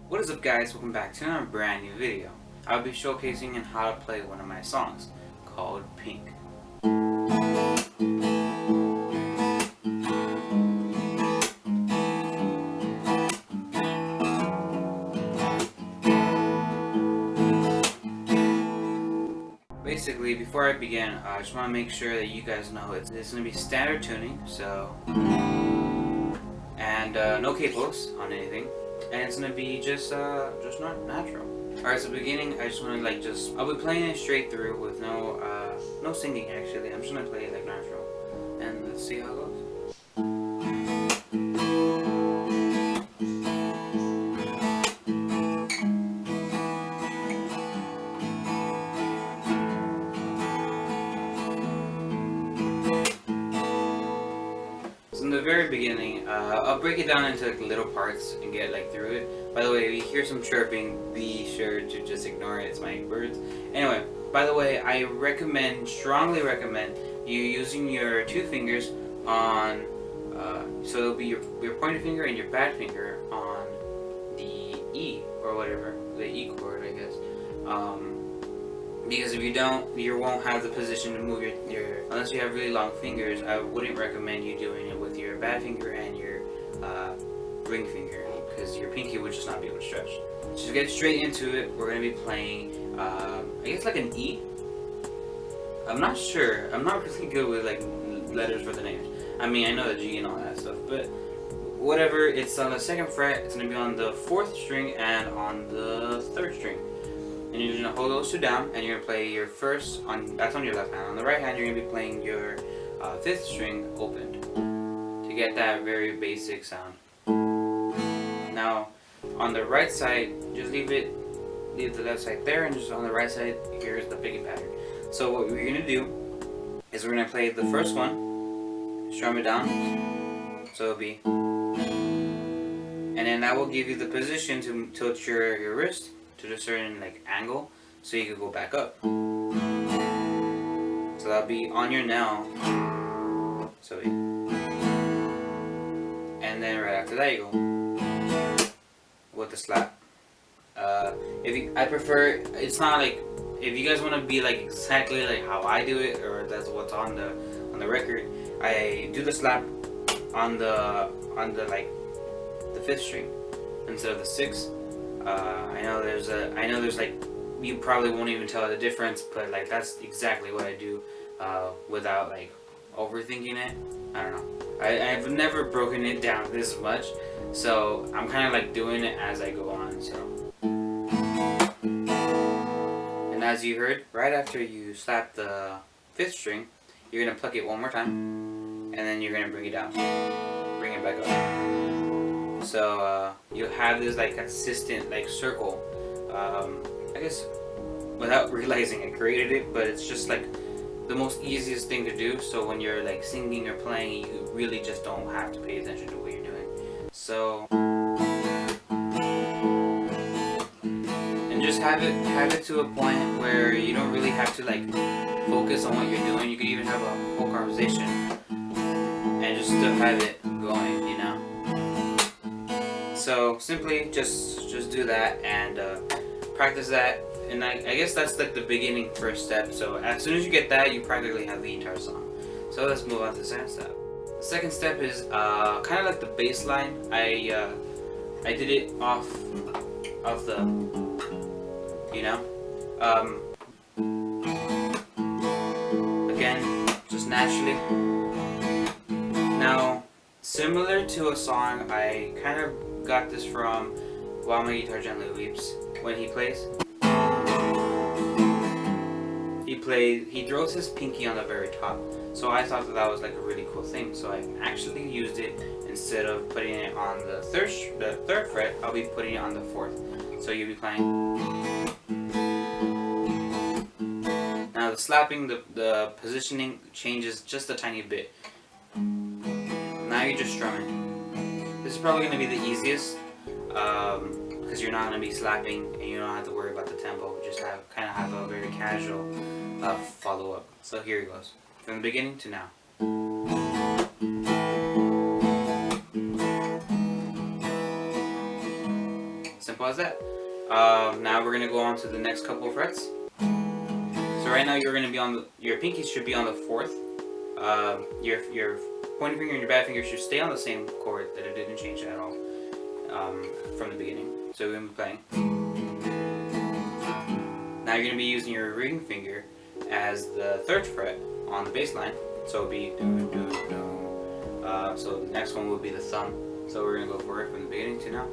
What is up guys, welcome back to another brand new video. I'll be showcasing on how to play one of my songs called Pink. Basically, before I begin, I just want to make sure that you guys know it's going to be standard tuning, so and no capos on anything, and it's going to be just not natural. Alright, so beginning, I just want to I'll be playing it straight through with no singing actually. I'm just going to play it like natural, and let's see how it goes. So in the very beginning, I'll break it down into like little parts and get like through it. By the way, if you hear some chirping, be sure to just ignore it. It's my birds. Anyway, by the way, I strongly recommend you using your two fingers on, so it'll be your pointer finger and your bad finger on the E or whatever, the E chord, I guess. Because if you don't, you won't have the position to move your unless you have really long fingers. I wouldn't recommend you doing it with your bad finger and your ring finger, because your pinky would just not be able to stretch. So to get straight into it, we're going to be playing, I guess like an E. I'm not sure. I'm not really good with like letters for the names. I mean, I know the G and all that stuff, but whatever. It's on the 2nd fret. It's going to be on the 4th string and on the 3rd string. And you're going to hold those two down, and you're going to play your first, that's on your left hand. On the right hand, you're going to be playing your 5th string opened to get that very basic sound. Now, on the right side, just leave the left side there, and just on the right side, here's the picking pattern. So what we're going to do is we're going to play the first one, strum it down, so it'll be, and then that will give you the position to tilt your wrist to a certain like angle, so you can go back up. So that'll be on your now. So and then right after that you go with the slap. I prefer, it's not like, if you guys want to be like exactly like how I do it, or that's what's on the record, I do the slap on the like the 5th string instead of the 6th. I know there's like, you probably won't even tell the difference, but like that's exactly what I do without like overthinking it. I don't know. I've never broken it down this much, so I'm kind of like doing it as I go on. So, and as you heard, right after you slap the 5th string, you're gonna pluck it one more time, and then you're gonna bring it down, bring it back up. So you'll have this like consistent like circle. I guess without realizing I created it, but it's just like the most easiest thing to do. So when you're like singing or playing, you really just don't have to pay attention to what you're doing. So, and just have it to a point where you don't really have to like focus on what you're doing. You could even have a whole conversation and just still have it going, you know. So simply just do that and practice that, and I guess that's like the beginning first step. So as soon as you get that, you practically have the entire song. So let's move on to the second step. The second step is kind of like the bass line. I did it off the, you know, again, just naturally. Now, similar to a song, I kind of got this from While My Guitar Gently Weeps. When he plays, he throws his pinky on the very top. So I thought that was like a really cool thing. So I actually used it, instead of putting it on the 3rd fret, I'll be putting it on the 4th. So you'll be playing. Now the slapping, the positioning changes just a tiny bit. Now you're just strumming. This is probably going to be the easiest, because you're not going to be slapping and you don't have to worry about the tempo. Just kind of have a very casual follow up. So here it goes, from the beginning to now. Simple as that. Now we're gonna go on to the next couple of frets. So right now you're gonna be on your pinky should be on the 4th. Your pointer finger and your bad finger should stay on the same chord, that it didn't change at all from the beginning. So we're gonna be playing. Now you're gonna be using your ring finger as the 3rd fret on the bass line. So it'll be do do do. So the next one will be the thumb. So we're gonna go for it from the beginning to now.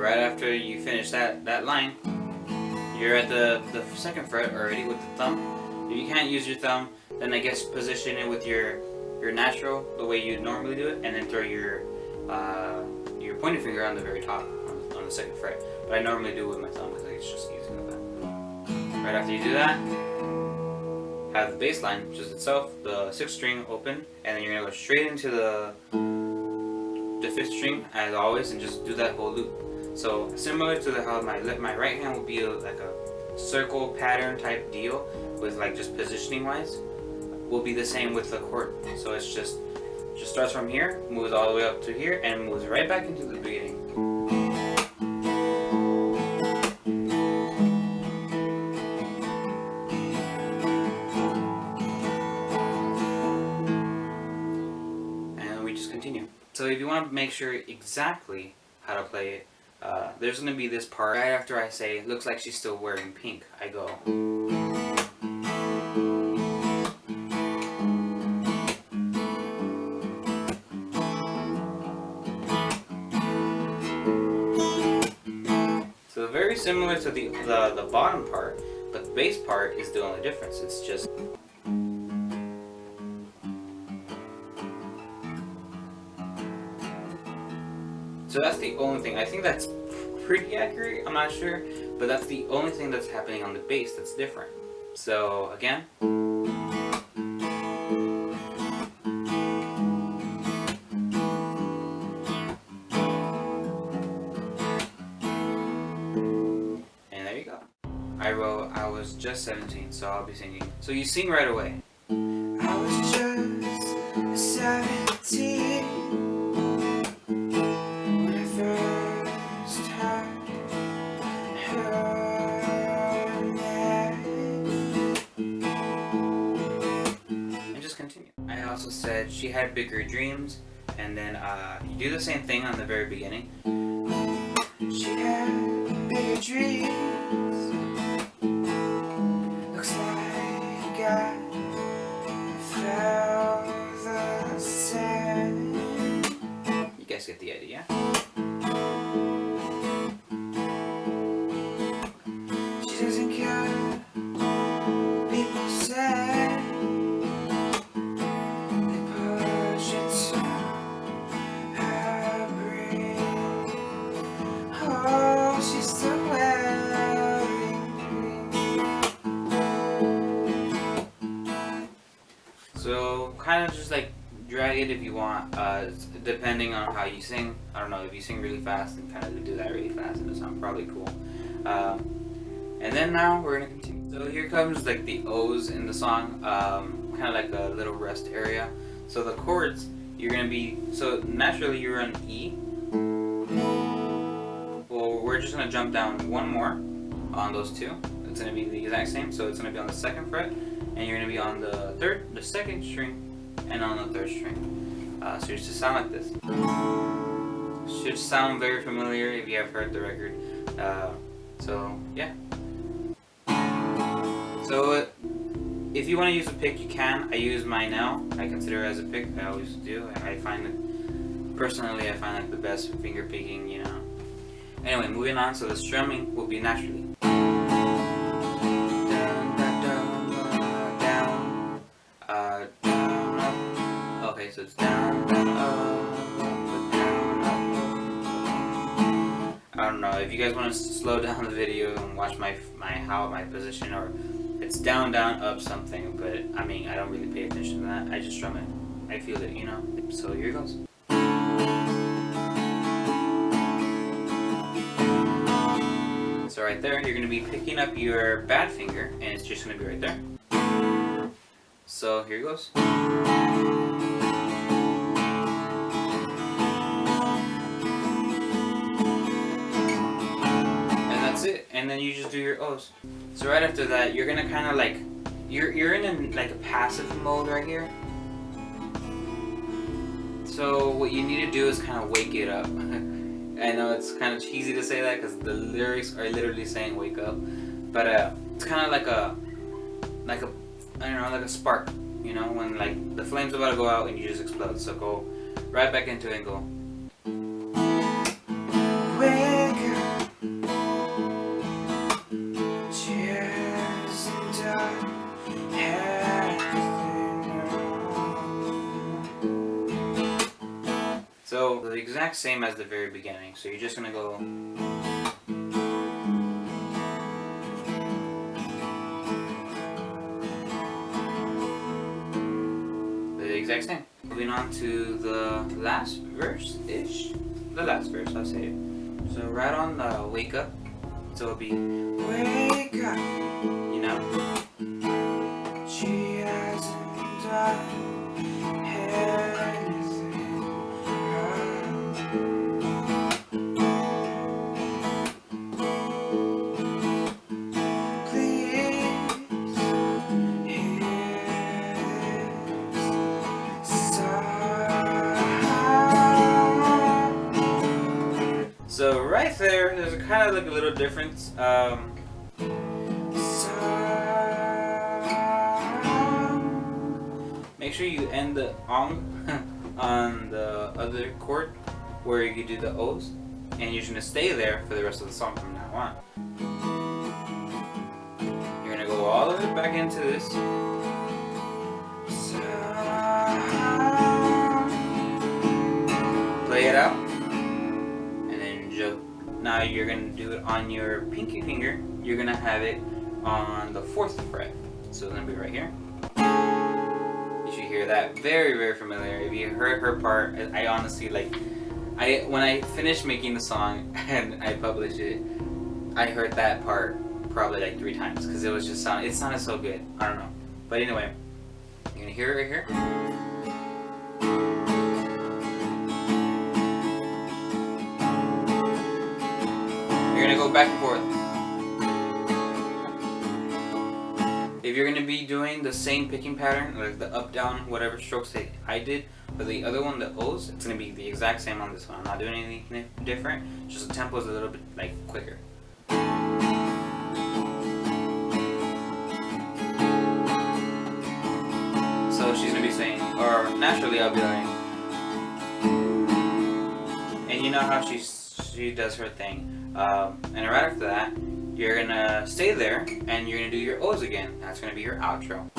Right after you finish that line, you're at the 2nd fret already with the thumb. If you can't use your thumb, then I guess position it with your natural, the way you normally do it, and then throw your pointer finger on the very top on the 2nd fret. But I normally do it with my thumb because it's just easier like that. Right after you do that, have the bass line just itself, the 6th string open, and then you're gonna go straight into the 5th string as always, and just do that whole loop. So similar to how my right hand would be like a circle pattern type deal with like just positioning wise, will be the same with the chord. So it's just starts from here, moves all the way up to here, and moves right back into the beginning. And we just continue. So if you want to make sure exactly how to play it, there's going to be this part right after I say, looks like she's still wearing pink. I go. So very similar to the bottom part, but the bass part is the only difference. It's just. So that's the only thing. I think that's pretty accurate, I'm not sure, but that's the only thing that's happening on the bass that's different. So again. And there you go. I wrote, I was just 17, so I'll be singing. So you sing right away. I was just 17. I also said she had bigger dreams, and then you do the same thing on the very beginning. She had bigger dreams. Looks like I felt the same. You guys get the idea. She doesn't care what people say. So kind of just like drag it if you want, depending on how you sing. I don't know, if you sing really fast, then kind of do that really fast, and it'll sound probably cool. And then now we're gonna continue. So here comes like the O's in the song, kind of like a little rest area. So the chords, you're gonna be, so naturally you're on E. Well, we're just gonna jump down one more on those two. It's gonna be the exact same. So it's gonna be on the 2nd fret, and you're gonna be on the 2nd string, and on the 3rd string. So it should sound like this. Should sound very familiar if you have heard the record. So yeah. So if you want to use a pick, you can. I use mine now. I consider it as a pick. I always do. I find it, personally, I find like the best finger picking, you know. Anyway, moving on. So the strumming will be naturally. Okay, so it's down, down, up, down, up. I don't know if you guys want to slow down the video and watch my position, or it's down, down, up something. But I mean, I don't really pay attention to that. I just strum it. I feel it, you know. So here it goes. So right there, you're going to be picking up your bad finger, and it's just going to be right there. So here it goes. And that's it. And then you just do your O's. So right after that, you're going to kind of like, you're in like a passive mode right here. So what you need to do is kind of wake it up. I know it's kind of cheesy to say that because the lyrics are literally saying wake up, but it's kind of like a I don't know, like a spark, you know, when like the flame's about to go out and you just explode. So go right back into it and go. Wake up, cheers and everything. So the exact same as the very beginning. So you're just gonna go. Exact same. Moving on to the last verse-ish. The last verse, I'll say it. So right on the wake up. So it'll be wake up. You know? She hasn't done anything wrong. So right there's kind of like a little difference. Make sure you end the on the other chord where you do the O's, and you're gonna stay there for the rest of the song from now on. You're gonna go all the way back into this. Play it out. Now you're going to do it on your pinky finger. You're going to have it on the 4th fret. So it's going to be right here. You should hear that. Very, very familiar. If you heard her part, I honestly when I finished making the song and I published it, I heard that part probably like 3 times because it was just it sounded so good. I don't know. But anyway, you're going to hear it right here. You're going to go back and forth. If you're going to be doing the same picking pattern, like the up, down, whatever strokes that I did, but the other one, the O's, it's going to be the exact same on this one. I'm not doing anything different, just the tempo is a little bit like quicker. So she's going to be saying, or naturally I'll be like, and you know how she does her thing. And right after that, you're gonna stay there and you're gonna do your O's again. That's gonna be your outro.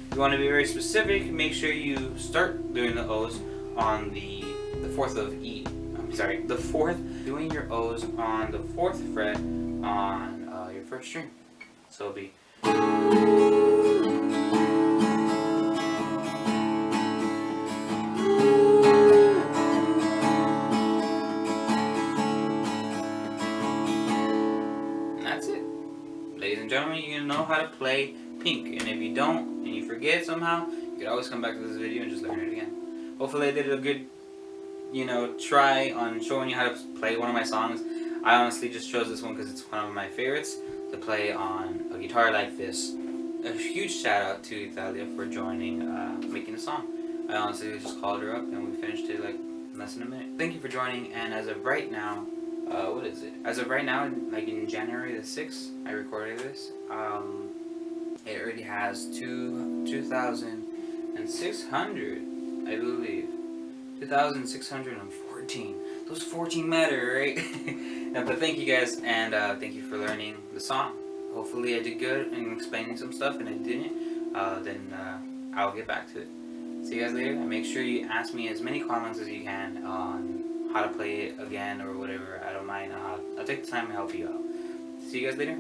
If you want to be very specific, make sure you start doing the O's on the 4th of E. I'm sorry, the 4th. Doing your O's on the 4th fret on your 1st string. So it'll be. Ladies and gentlemen, you're going to know how to play pink. And if you don't, and you forget somehow, you can always come back to this video and just learn it again. Hopefully I did a good, try on showing you how to play one of my songs. I honestly just chose this one because it's one of my favorites to play on a guitar like this. A huge shout out to Italia for joining, making the song. I honestly just called her up and we finished it like in less than a minute. Thank you for joining, and as of right now, what is it? As of right now, like in January the 6th, I recorded this. It already has 2,600, I believe. 2,614. Those 14 matter, right? But thank you guys, and thank you for learning the song. Hopefully I did good in explaining some stuff, and I didn't. Then I'll get back to it. See you guys later, and make sure you ask me as many comments as you can on how to play it again or whatever. I don't mind. I'll take the time to help you out. See you guys later.